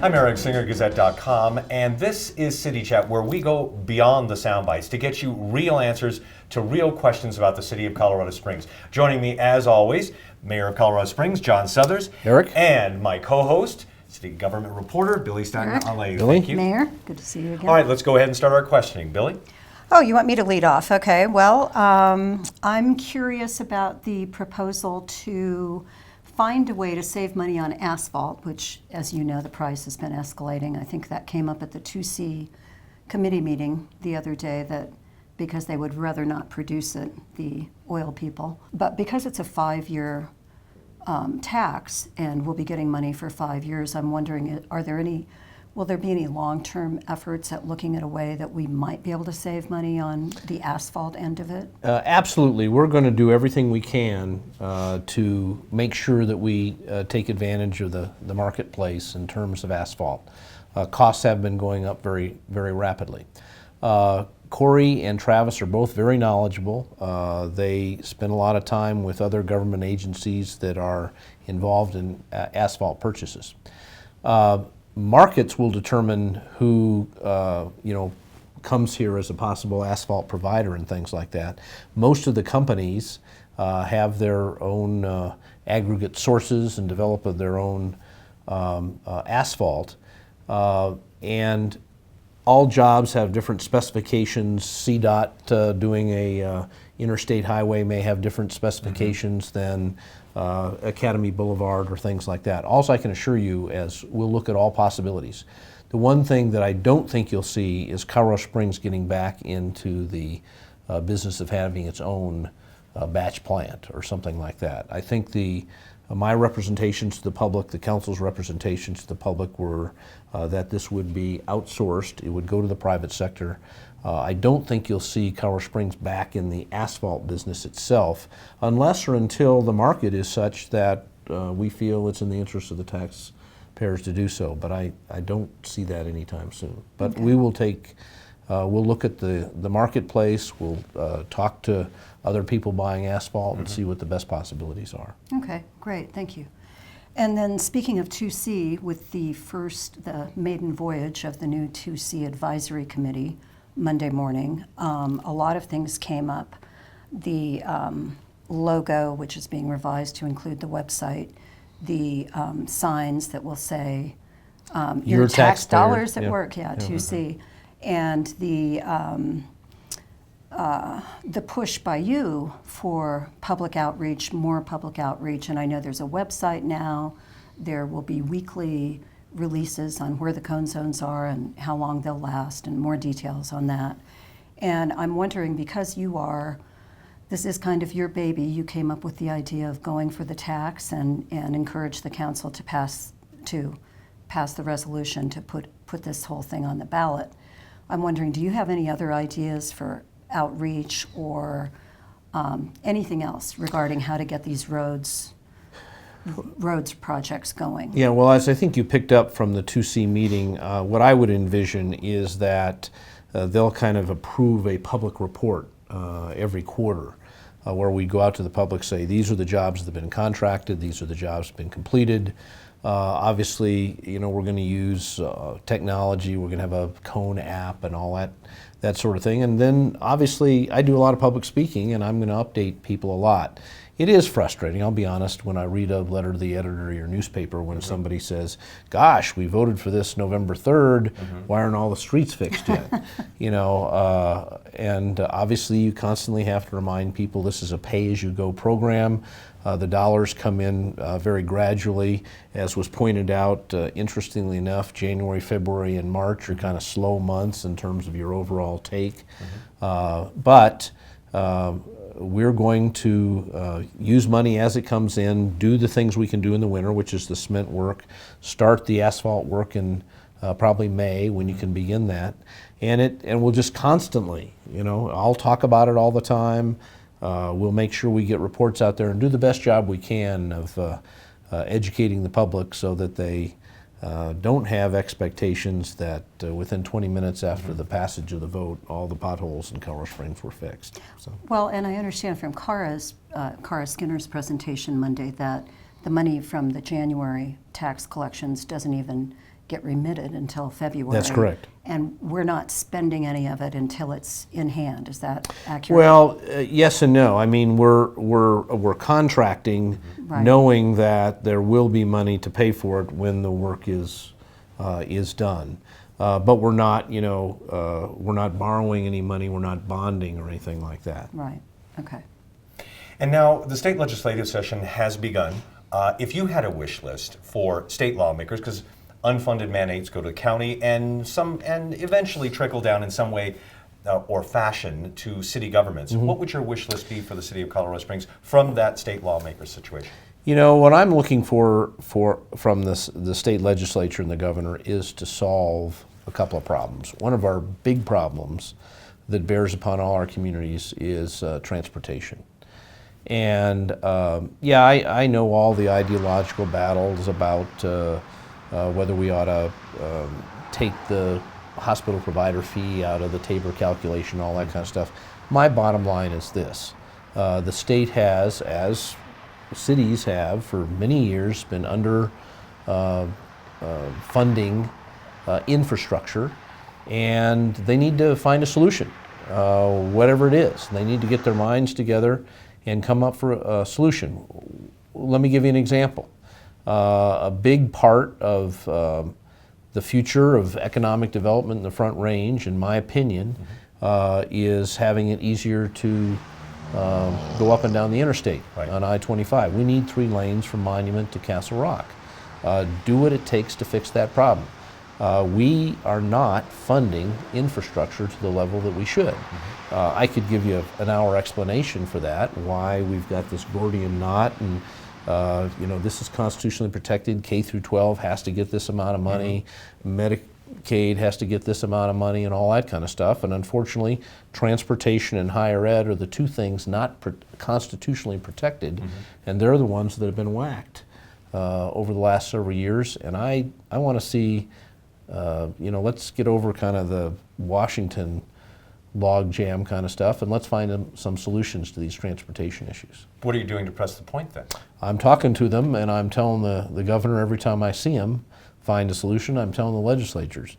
I'm Eric Singer, Gazette.com, and this is City Chat, where we go beyond the sound bites to get you real answers to real questions about the city of Colorado Springs. Joining me, as always, Mayor of Colorado Springs, John Suthers. Eric. And my co-host, city government reporter, Billie Stanton. Anleu. Billie. Thank you. Mayor, good to see you again. All right, let's go ahead and start our questioning. Billie? Oh, you want me to lead off? Okay, well, I'm curious about the proposal to find a way to save money on asphalt, which, as you know, the price has been escalating. I think that came up at the 2C committee meeting the other day, that because they would rather not produce it, the oil people. But because it's a 5-year tax and we'll be getting money for 5 years, I'm wondering, will there be any long-term efforts at looking at a way that we might be able to save money on the asphalt end of it? Absolutely. We're going to do everything we can to make sure that we take advantage of the marketplace in terms of asphalt. Costs have been going up very, very rapidly. Corey and Travis are both very knowledgeable. They spend a lot of time with other government agencies that are involved in asphalt purchases. Markets will determine who comes here as a possible asphalt provider and things like that. Most of the companies have their own aggregate sources and develop their own asphalt, and all jobs have different specifications. CDOT doing a interstate highway may have different specifications than Academy Boulevard or things like that. Also, I can assure you, as we'll look at all possibilities, the one thing that I don't think you'll see is Colorado Springs getting back into the business of having its own batch plant or something like that. I think my representations to the public, the council's representations to the public were that this would be outsourced. It would go to the private sector. I don't think you'll see Colorado Springs back in the asphalt business itself unless or until the market is such that we feel it's in the interest of the taxpayers to do so. But I don't see that anytime soon. But okay. We'll look at the marketplace. We'll talk to other people buying asphalt and see what the best possibilities are. Okay, great, thank you. And then speaking of 2C, with the maiden voyage of the new 2C Advisory Committee Monday morning, a lot of things came up. The logo, which is being revised to include the website, the signs that will say your tax dollars at work, 2C, and the push by you for public outreach, more public outreach, and I know there's a website now. There will be weekly releases on where the cone zones are and how long they'll last and more details on that. And I'm wondering, because this is kind of your baby, you came up with the idea of going for the tax and encourage the council to pass the resolution to put this whole thing on the ballot. I'm wondering, do you have any other ideas for outreach or anything else regarding how to get these roads projects going? Yeah, well, as I think you picked up from the 2C meeting, what I would envision is that they'll kind of approve a public report every quarter where we go out to the public, say, these are the jobs that have been contracted, these are the jobs that have been completed. Obviously, we're going to use technology. We're going to have a cone app and all that sort of thing. And then, obviously, I do a lot of public speaking, and I'm going to update people a lot. It is frustrating, I'll be honest, when I read a letter to the editor of your newspaper when somebody says, gosh, we voted for this November 3rd, why aren't all the streets fixed yet? And obviously you constantly have to remind people this is a pay-as-you-go program. The dollars come in very gradually. As was pointed out, interestingly enough, January, February, and March are kind of slow months in terms of your overall take. But we're going to use money as it comes in, do the things we can do in the winter, which is the cement work, start the asphalt work in probably May when you can begin that. And we'll just constantly, I'll talk about it all the time. We'll make sure we get reports out there and do the best job we can of educating the public so that they don't have expectations that within 20 minutes after the passage of the vote, all the potholes in Colorado Springs were fixed. So. Well, and I understand from Cara Skinner's presentation Monday that the money from the January tax collections doesn't even get remitted until February. That's correct. And we're not spending any of it until it's in hand. Is that accurate? Well, yes and no. I mean, we're contracting, Right. knowing that there will be money to pay for it when the work is done. But we're not, we're not borrowing any money. We're not bonding or anything like that. Right. Okay. And now the state legislative session has begun. If you had a wish list for state lawmakers, because unfunded mandates go to the county and eventually trickle down in some way or fashion to city governments, what would your wish list be for the city of Colorado Springs from that state lawmaker situation? What I'm looking for from the state legislature and the governor is to solve a couple of problems. One of our big problems that bears upon all our communities is transportation. And I know all the ideological battles about whether we ought to take the hospital provider fee out of the Tabor calculation, all that kind of stuff. My bottom line is this. The state has, as cities have for many years, been under funding infrastructure, and they need to find a solution, whatever it is. They need to get their minds together and come up for a solution. Let me give you an example. A big part of the future of economic development in the Front Range, in my opinion, is having it easier to go up and down the interstate on I-25. We need 3 lanes from Monument to Castle Rock. Do what it takes to fix that problem. We are not funding infrastructure to the level that we should. I could give you an hour explanation for that, why we've got this Gordian knot, and this is constitutionally protected. K through 12 has to get this amount of money. Medicaid has to get this amount of money, and all that kind of stuff. And unfortunately, transportation and higher ed are the 2 things not constitutionally protected, and they're the ones that have been whacked over the last several years. And I want to see, let's get over kind of the Washington log jam kind of stuff, and let's find some solutions to these transportation issues. What are you doing to press the point then? I'm talking to them, and I'm telling the governor every time I see him, find a solution. I'm telling the legislators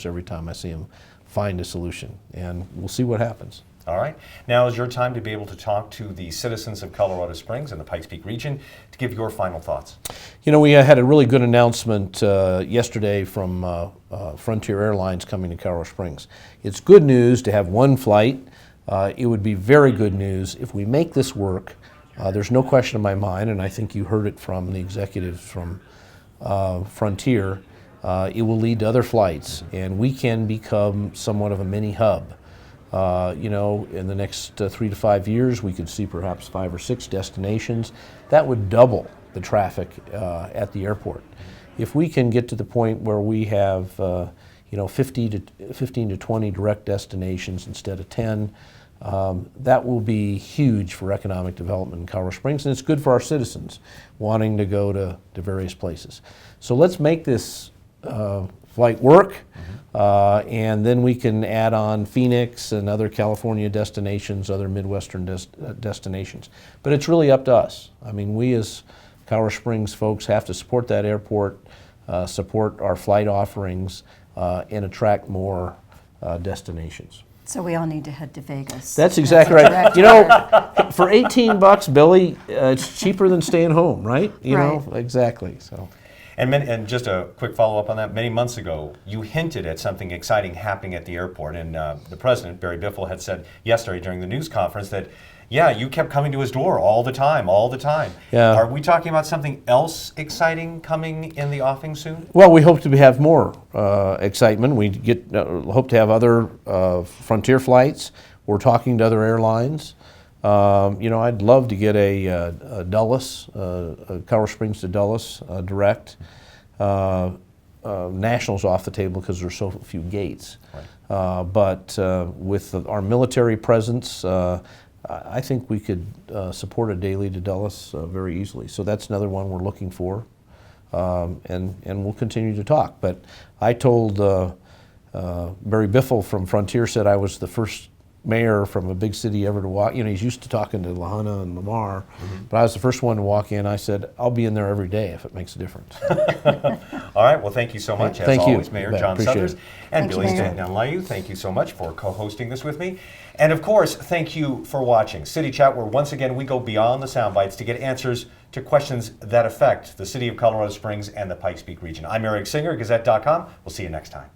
every time I see them, find a solution, and we'll see what happens. All right. Now is your time to be able to talk to the citizens of Colorado Springs and the Pikes Peak region to give your final thoughts. We had a really good announcement yesterday from Frontier Airlines coming to Colorado Springs. It's good news to have 1 flight. It would be very good news if we make this work. There's no question in my mind, and I think you heard it from the executives from Frontier. It will lead to other flights, and we can become somewhat of a mini hub. In the next 3 to 5 years, we could see perhaps 5 or 6 destinations. That would double the traffic at the airport. If we can get to the point where we have 15 to 20 direct destinations instead of 10, that will be huge for economic development in Colorado Springs, and it's good for our citizens wanting to go to various places. So let's make this flight work, and then we can add on Phoenix and other California destinations, other Midwestern destinations. But it's really up to us. I mean, we as Colorado Springs folks have to support that airport, support our flight offerings, and attract more destinations. So we all need to head to Vegas. That's exactly right. For $18, Billie, it's cheaper than staying home, right? Exactly. So. And just a quick follow-up on that. Many months ago, you hinted at something exciting happening at the airport, and the president, Barry Biffle, had said yesterday during the news conference that, you kept coming to his door all the time. Yeah. Are we talking about something else exciting coming in the offing soon? Well, we hope to have more excitement. We hope to have other Frontier flights. We're talking to other airlines. I'd love to get a Dulles, Colorado Springs to Dulles direct. Nationals off the table because there's so few gates. Right. But with our military presence, I think we could support a daily to Dulles very easily. So that's another one we're looking for, and we'll continue to talk. But I told Barry Biffle from Frontier said I was the first mayor from a big city ever to walk. He's used to talking to Lahana and Lamar, but I was the first one to walk in. I said, I'll be in there every day if it makes a difference. All right, well, thank you so much, as Thank you. always, Mayor You bet. John Appreciate Suthers. it. And Thank you, Billie Mayor. Stanton Anleu, thank you so much for co-hosting this with me. And of course, thank you for watching City Chat, where once again we go beyond the sound bites to get answers to questions that affect the city of Colorado Springs and the Pikes Peak region. I'm Eric Singer, Gazette.com. We'll see you next time.